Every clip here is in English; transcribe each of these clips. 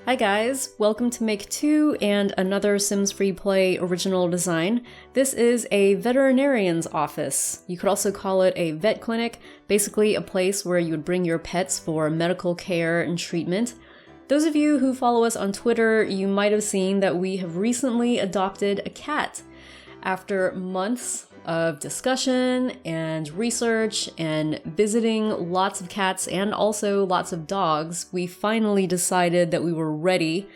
Hi guys, welcome to Make 2 and another Sims FreePlay original design. This is a veterinarian's office. You could also call it a vet clinic, basically a place where you would bring your pets for medical care and treatment. Those of you who follow us on Twitter, you might have seen that we have recently adopted a cat. After months of discussion and research and visiting lots of cats and also lots of dogs, we finally decided that we were ready.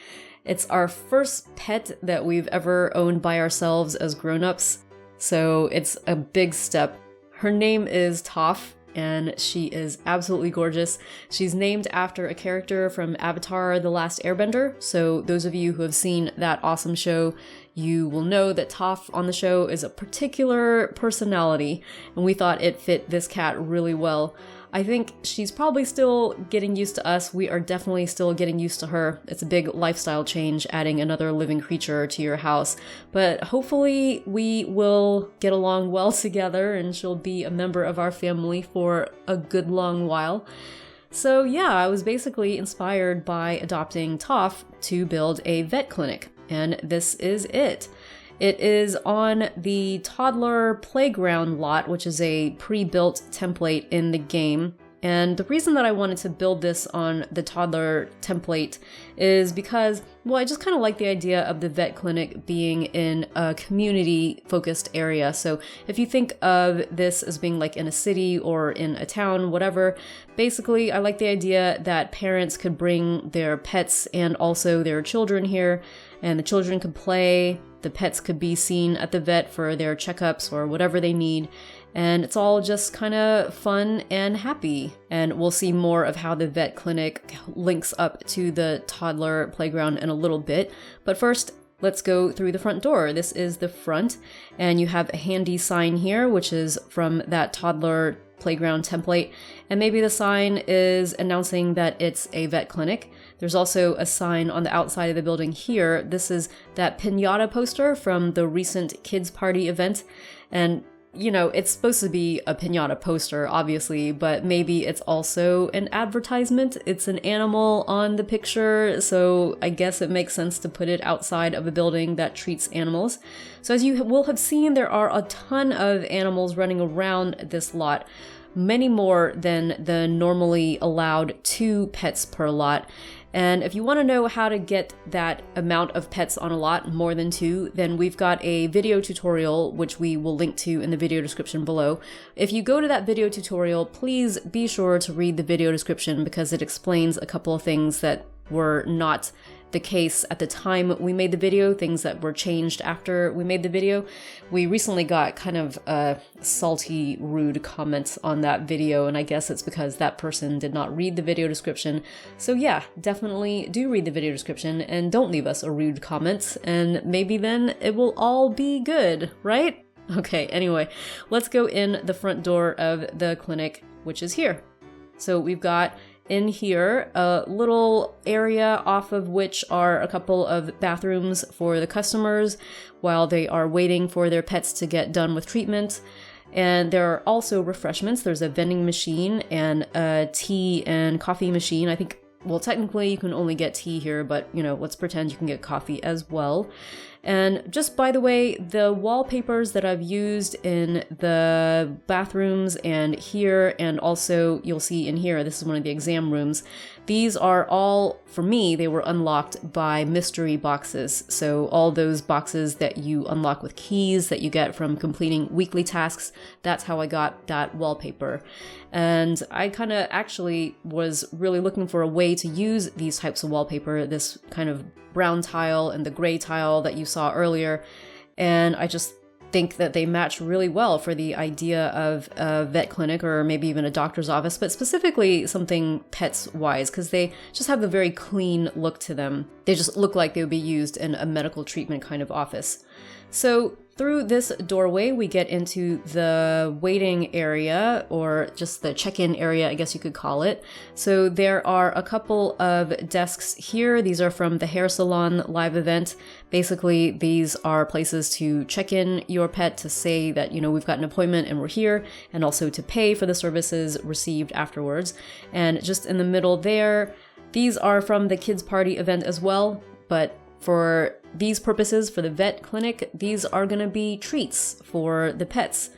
It's our first pet that we've ever owned by ourselves as grown-ups, so it's a big step. Her name is Toph, and she is absolutely gorgeous. She's named after a character from Avatar: The Last Airbender, so those of you who have seen that awesome show, you will know that Toph on the show is a particular personality, and we thought it fit this cat really well. I think she's probably still getting used to us. We are definitely still getting used to her. It's a big lifestyle change adding another living creature to your house, but hopefully we will get along well together and she'll be a member of our family for a good long while. So yeah, I was basically inspired by adopting Toph to build a vet clinic, and this is it. It is on the toddler playground lot, which is a pre-built template in the game. And the reason that I wanted to build this on the toddler template is because, well, I just kind of like the idea of the vet clinic being in a community-focused area. So if you think of this as being like in a city or in a town, whatever, basically I like the idea that parents could bring their pets and also their children here, and the children could play. The pets could be seen at the vet for their checkups or whatever they need, and it's all just kind of fun and happy. And we'll see more of how the vet clinic links up to the toddler playground in a little bit. But first, let's go through the front door. This is the front, and you have a handy sign here, which is from that toddler playground template, and maybe the sign is announcing that it's a vet clinic. There's also a sign on the outside of the building here. This is that piñata poster from the recent kids party event, and you know, it's supposed to be a piñata poster, obviously, but maybe it's also an advertisement. It's an animal on the picture, so I guess it makes sense to put it outside of a building that treats animals. So as you will have seen, there are a ton of animals running around this lot, many more than the normally allowed 2 pets per lot. And if you want to know how to get that amount of pets on a lot, more than 2, then we've got a video tutorial, which we will link to in the video description below. If you go to that video tutorial, please be sure to read the video description because it explains a couple of things that were not the case at the time we made the video, things that were changed after we made the video. We recently got kind of salty, rude comments on that video, and I guess it's because that person did not read the video description. So yeah, definitely do read the video description and don't leave us a rude comment, and maybe then it will all be good, right? Okay, anyway, let's go in the front door of the clinic, which is here. So we've got in here a little area off of which are a couple of bathrooms for the customers while they are waiting for their pets to get done with treatment. And there are also refreshments. There's a vending machine and a tea and coffee machine. I think, well, technically you can only get tea here, but you know, let's pretend you can get coffee as well. And just by the way, the wallpapers that I've used in the bathrooms and here, and also you'll see in here, this is one of the exam rooms, these are all, for me, they were unlocked by mystery boxes. So all those boxes that you unlock with keys that you get from completing weekly tasks, that's how I got that wallpaper. And I kind of actually was really looking for a way to use these types of wallpaper, this kind of brown tile and the gray tile that you saw earlier, and I just think that they match really well for the idea of a vet clinic or maybe even a doctor's office, but specifically something pets-wise, because they just have a very clean look to them. They just look like they would be used in a medical treatment kind of office. So through this doorway, we get into the waiting area, or just the check-in area, I guess you could call it. So there are a couple of desks here. These are from the hair salon live event. Basically, these are places to check in your pet to say that, you know, we've got an appointment and we're here, and also to pay for the services received afterwards. And just in the middle there, These are from the Kids Party event as well, but for these purposes, for the vet clinic, these are going to be treats for the pets.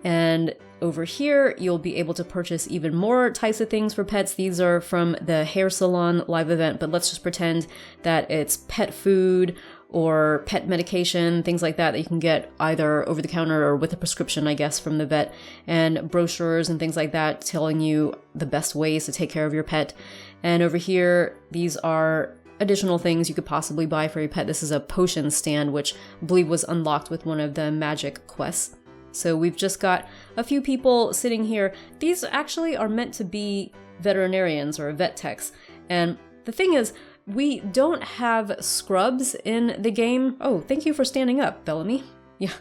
And over here, you'll be able to purchase even more types of things for pets. These are from the hair salon live event, but let's just pretend that it's pet food or pet medication, things like that you can get either over the counter or with a prescription, I guess, from the vet, and brochures and things like that telling you the best ways to take care of your pet. And over here, these are additional things you could possibly buy for your pet. This is a potion stand, which I believe was unlocked with one of the magic quests. So we've just got a few people sitting here. These actually are meant to be veterinarians or vet techs. And the thing is, we don't have scrubs in the game. Oh, thank you for standing up, Bellamy. Yeah,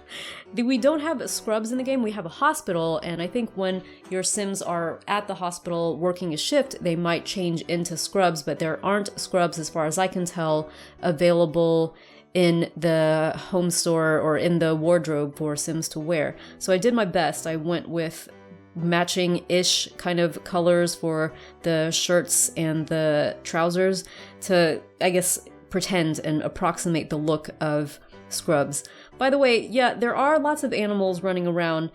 we don't have scrubs in the game. We have a hospital, and I think when your Sims are at the hospital working a shift, they might change into scrubs, but there aren't scrubs, as far as I can tell, available in the home store or in the wardrobe for Sims to wear. So I did my best. I went with matching-ish kind of colors for the shirts and the trousers to, I guess, pretend and approximate the look of scrubs. By the way, yeah, there are lots of animals running around.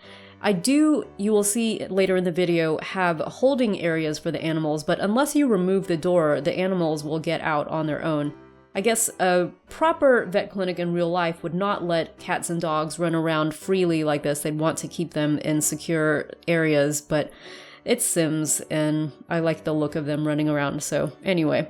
You will see later in the video, have holding areas for the animals, but unless you remove the door, the animals will get out on their own. I guess a proper vet clinic in real life would not let cats and dogs run around freely like this. They'd want to keep them in secure areas, but it's Sims, and I like the look of them running around. So anyway,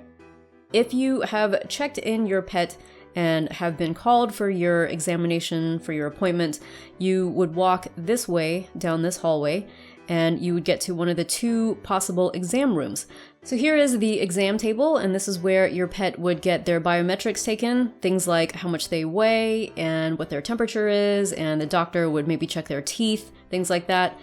if you have checked in your pet and have been called for your examination, for your appointment, you would walk this way down this hallway, and you would get to one of the two possible exam rooms. So here is the exam table, and this is where your pet would get their biometrics taken, things like how much they weigh and what their temperature is, and the doctor would maybe check their teeth, things like that.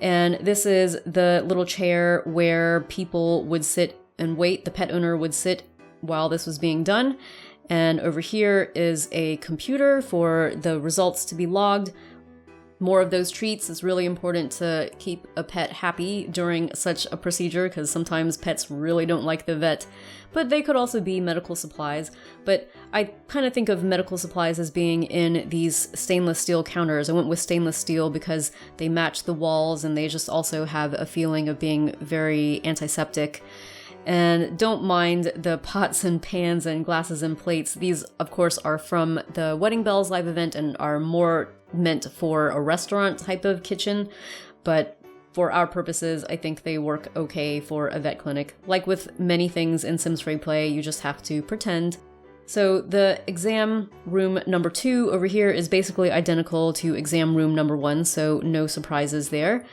And this is the little chair where people would sit and wait. The pet owner would sit while this was being done. And over here is a computer for the results to be logged. More of those treats. It's really important to keep a pet happy during such a procedure, because sometimes pets really don't like the vet. But they could also be medical supplies. But I kind of think of medical supplies as being in these stainless steel counters. I went with stainless steel because they match the walls, and they just also have a feeling of being very antiseptic. And don't mind the pots and pans and glasses and plates. These, of course, are from the Wedding Bells live event and are more meant for a restaurant type of kitchen. But for our purposes, I think they work okay for a vet clinic. Like with many things in Sims FreePlay, you just have to pretend. So the exam room number 2 over here is basically identical to exam room number 1, so no surprises there.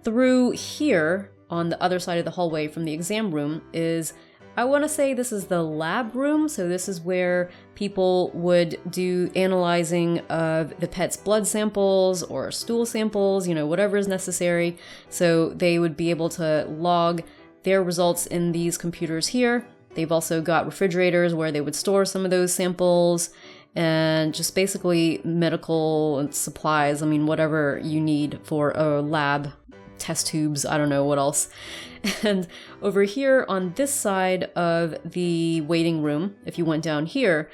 Through here, on the other side of the hallway from the exam room is, I want to say this is the lab room. So this is where people would do analyzing of the pet's blood samples or stool samples, whatever is necessary. So they would be able to log their results in these computers here. They've also got refrigerators where they would store some of those samples, and just basically medical supplies. Whatever you need for a lab. Test tubes, I don't know what else. And over here on this side of the waiting room, if you went down here,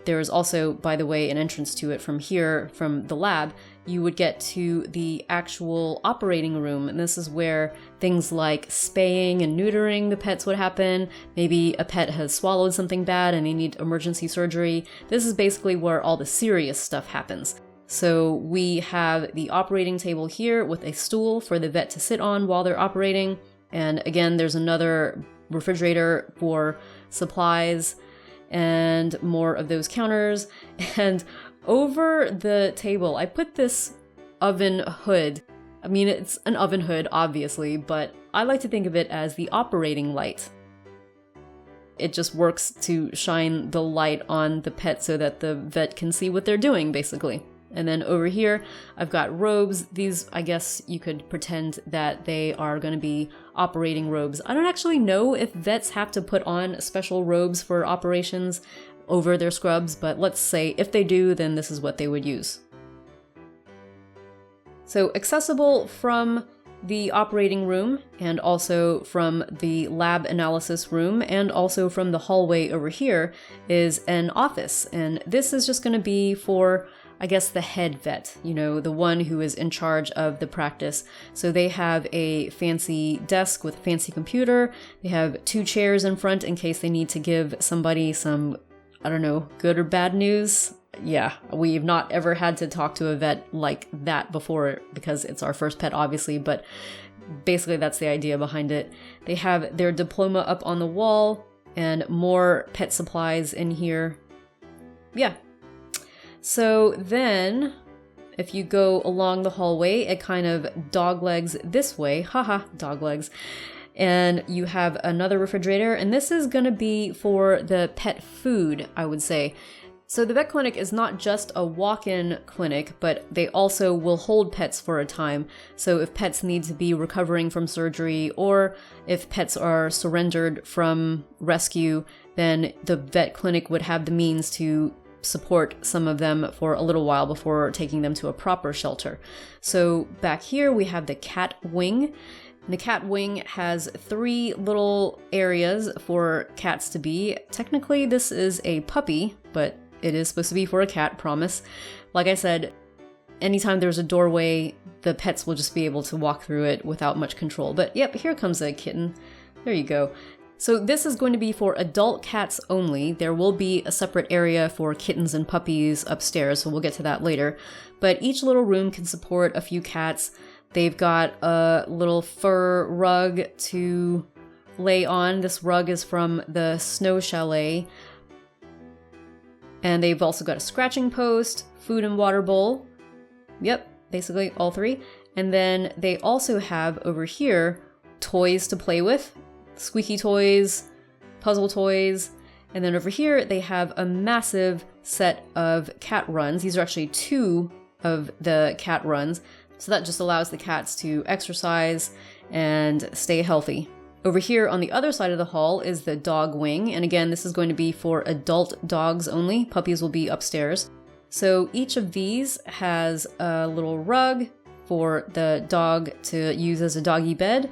there is also, by the way, an entrance to it from here, from the lab. You would get to the actual operating room, and this is where things like spaying and neutering the pets would happen. Maybe a pet has swallowed something bad and they need emergency surgery. This is basically where all the serious stuff happens. So we have the operating table here with a stool for the vet to sit on while they're operating. And again, there's another refrigerator for supplies and more of those counters. And over the table, I put this oven hood. It's an oven hood, obviously, but I like to think of it as the operating light. It just works to shine the light on the pet so that the vet can see what they're doing, basically. And then over here, I've got robes. These, I guess you could pretend that they are going to be operating robes. I don't actually know if vets have to put on special robes for operations over their scrubs, but let's say if they do, then this is what they would use. So accessible from the operating room, and also from the lab analysis room, and also from the hallway over here is an office. And this is just going to be for, I guess, the head vet, you know, the one who is in charge of the practice. So they have a fancy desk with a fancy computer. They have 2 chairs in front in case they need to give somebody some, I don't know, good or bad news. Yeah, we've not ever had to talk to a vet like that before because it's our first pet, obviously, but basically that's the idea behind it. They have their diploma up on the wall and more pet supplies in here. Yeah. So then, if you go along the hallway, it kind of doglegs this way. Haha, doglegs. And you have another refrigerator, and this is going to be for the pet food, I would say. So the vet clinic is not just a walk-in clinic, but they also will hold pets for a time. So if pets need to be recovering from surgery, or if pets are surrendered from rescue, then the vet clinic would have the means to support some of them for a little while before taking them to a proper shelter. So back here we have the cat wing. The cat wing has 3 little areas for cats to be. Technically this is a puppy, but it is supposed to be for a cat, promise. Like I said, anytime there's a doorway, the pets will just be able to walk through it without much control. But yep, here comes a kitten. There you go. So this is going to be for adult cats only. There will be a separate area for kittens and puppies upstairs, so we'll get to that later. But each little room can support a few cats. They've got a little fur rug to lay on. This rug is from the Snow Chalet. And they've also got a scratching post, food and water bowl. Yep, basically all 3. And then they also have over here toys to play with. Squeaky toys, puzzle toys, and then over here they have a massive set of cat runs. These are actually 2 of the cat runs, so that just allows the cats to exercise and stay healthy. Over here on the other side of the hall is the dog wing, and again this is going to be for adult dogs only. Puppies will be upstairs. So each of these has a little rug for the dog to use as a doggy bed.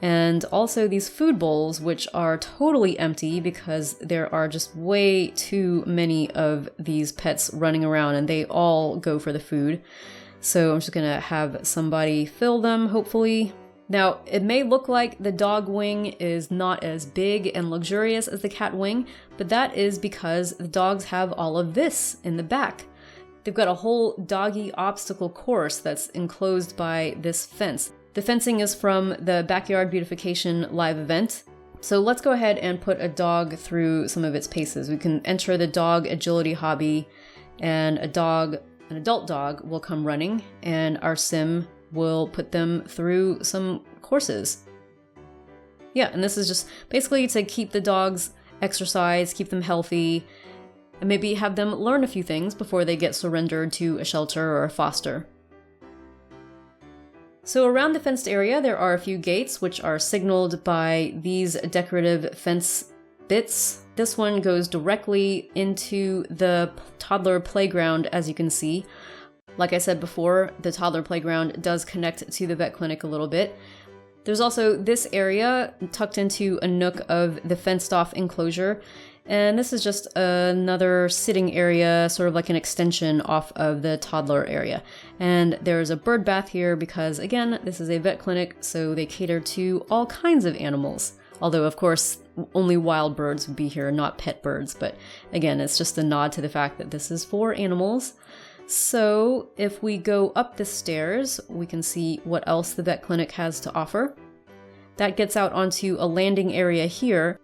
And also these food bowls, which are totally empty because there are just way too many of these pets running around and they all go for the food. So I'm just gonna have somebody fill them, hopefully. Now, it may look like the dog wing is not as big and luxurious as the cat wing, but that is because the dogs have all of this in the back. They've got a whole doggy obstacle course that's enclosed by this fence. The fencing is from the Backyard Beautification live event. So let's go ahead and put a dog through some of its paces. We can enter the dog agility hobby, and an adult dog will come running, and our sim will put them through some courses. Yeah, and this is just basically to keep the dogs exercise, keep them healthy, and maybe have them learn a few things before they get surrendered to a shelter or a foster. So around the fenced area, there are a few gates which are signaled by these decorative fence bits. This one goes directly into the toddler playground, as you can see. Like I said before, the toddler playground does connect to the vet clinic a little bit. There's also this area tucked into a nook of the fenced off enclosure. And this is just another sitting area, sort of like an extension off of the toddler area. And there's a bird bath here because, again, this is a vet clinic, so they cater to all kinds of animals. Although, of course, only wild birds would be here, not pet birds. But again, it's just a nod to the fact that this is for animals. So if we go up the stairs, we can see what else the vet clinic has to offer. That gets out onto a landing area here.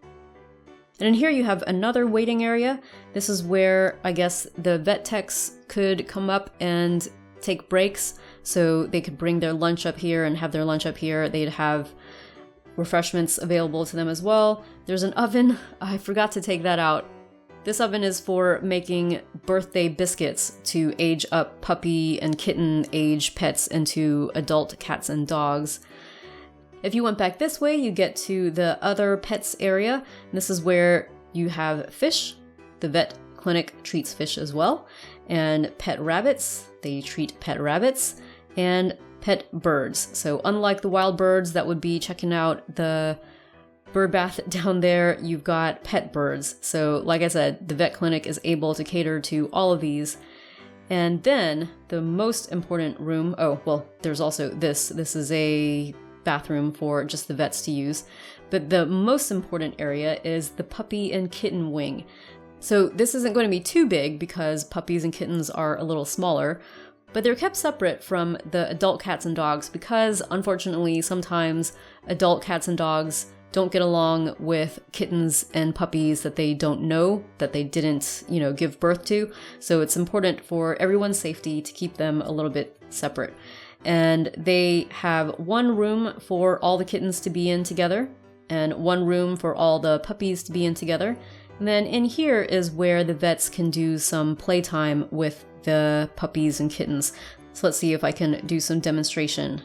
And in here you have another waiting area. This is where, I guess, the vet techs could come up and take breaks. So they could bring their lunch up here and have their lunch up here. They'd have refreshments available to them as well. There's an oven. I forgot to take that out. This oven is for making birthday biscuits to age up puppy and kitten age pets into adult cats and dogs. If you went back this way, you get to the other pets area. This is where you have fish. The vet clinic treats fish as well. And pet rabbits, they treat pet rabbits. And pet birds. So unlike the wild birds that would be checking out the bird bath down there, you've got pet birds. So like I said, the vet clinic is able to cater to all of these. And then the most important room, oh, well, there's also this. This is a bathroom for just the vets to use. But the most important area is the puppy and kitten wing. So this isn't going to be too big because puppies and kittens are a little smaller, but they're kept separate from the adult cats and dogs because, unfortunately, sometimes adult cats and dogs don't get along with kittens and puppies that they don't know, that they didn't, give birth to. So it's important for everyone's safety to keep them a little bit separate. And they have one room for all the kittens to be in together and one room for all the puppies to be in together. And then in here is where the vets can do some playtime with the puppies and kittens. So let's see if I can do some demonstration.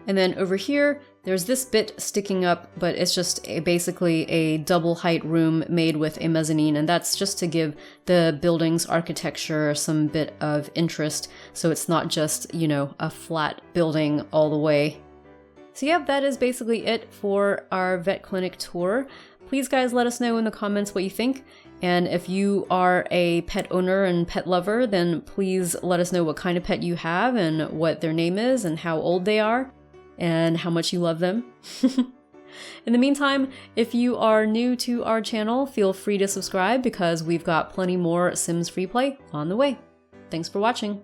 And then over here, there's this bit sticking up, but it's just basically a double height room made with a mezzanine, and that's just to give the building's architecture some bit of interest, so it's not just, a flat building all the way. So yeah, that is basically it for our vet clinic tour. Please guys let us know in the comments what you think. And if you are a pet owner and pet lover, then please let us know what kind of pet you have and what their name is and how old they are and how much you love them. In the meantime, if you are new to our channel, feel free to subscribe because we've got plenty more Sims FreePlay on the way. Thanks for watching.